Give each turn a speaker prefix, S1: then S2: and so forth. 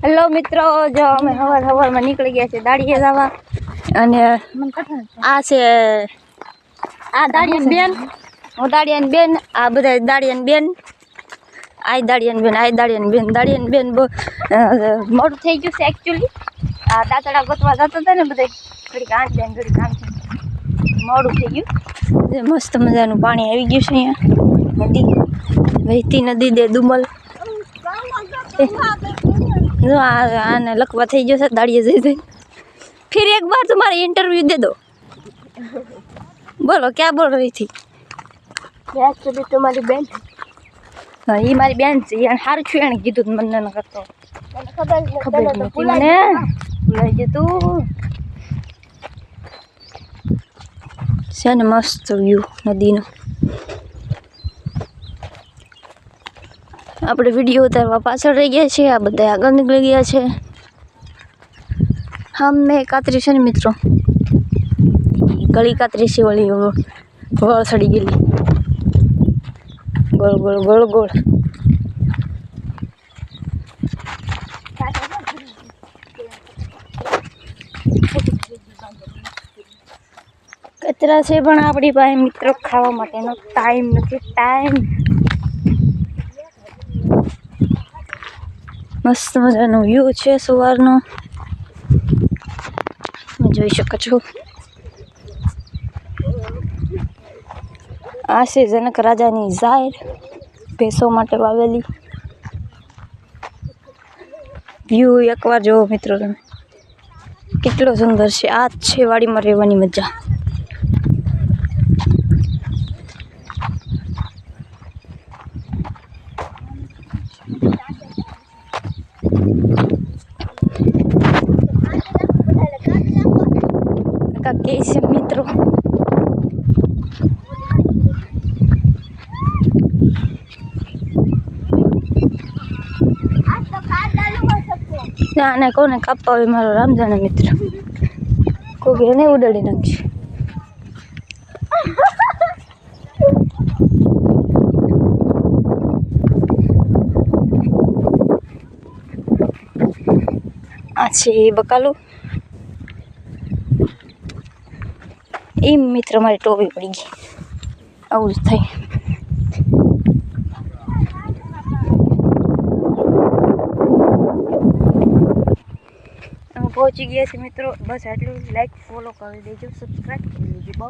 S1: Hello મિત્રો, જો અમે સવારમાં નીકળી ગયા છે દાડીએ જવા. અને આ છે આ દાડિયાની બેન, હું દાડિયાની બેન, આ બધા દાડિયાની બેન, આ દાડિયાની બેન, આ દાડિયાની બેન બહુ મોડું થઈ ગયું છે એકચ્યુઅલી. આ દાંતડા ગોતવા જતા હતા ને બધા, ઘડી કાંચ બેન ઘડી કાંચ મોડું થઈ ગયું. જે મસ્ત મજાનું પાણી આવી ગયું છે અહીંયા, નદી વહેતી નદી દે દુમલ. જો આને લખવા થઈ ગયો છે દાડીએ જઈ જઈ. फिर एक बार तुम्हारा इंटरव्यू दे दो. बोलो क्या बोल रही थी?
S2: एक्चुअली तुम्हारी बेन
S1: हाँ, ये मारी बहन છે. એને સારું છું એને કીધું મને ન કરતો ખબર નથી મને. ભૂલાઈ ગયું તું છે ને. મસ્ત વ્યૂ નદીનો. આપણે વિડીયો ઉતારવા પાછળ રહી ગયા છીએ, આ બધા આગળ નીકળી ગયા છે. મેં કાતરી છે ને મિત્રો, ગળી કાતરી છે, ઓલી વળ સડી ગયેલી, ગોળ ગોળ ગોળ ગોળ. કચરા છે પણ આપણી પાસે મિત્રો ખાવા માટેનો ટાઈમ નથી. ટાઈમ મસ્ત મજાનો વ્યૂ છે સવારનો, જોઈ શકો છો. આ છે જનક રાજાની જાહેર, ભેંસો માટે વાવેલી. વ્યૂ એકવાર જોવો મિત્રો તમે, કેટલો સુંદર છે. આ જ છે વાડીમાં રહેવાની મજા. કે છે મિત્રો, ના કોને કાપવા આવે મારો રામ જાણે મિત્ર. કોઈ એને ઉડાડી નાખશે. આ છે બકાલું. એમ મિત્ર મારી ટોપી પડી ગઈ. આવું જ થાય. અમે પહોંચી ગયા છીએ મિત્રો. બસ આટલું. લાઈક ફોલો કરી દેજો, સબસ્ક્રાઈબ કરી દેજો. બહુ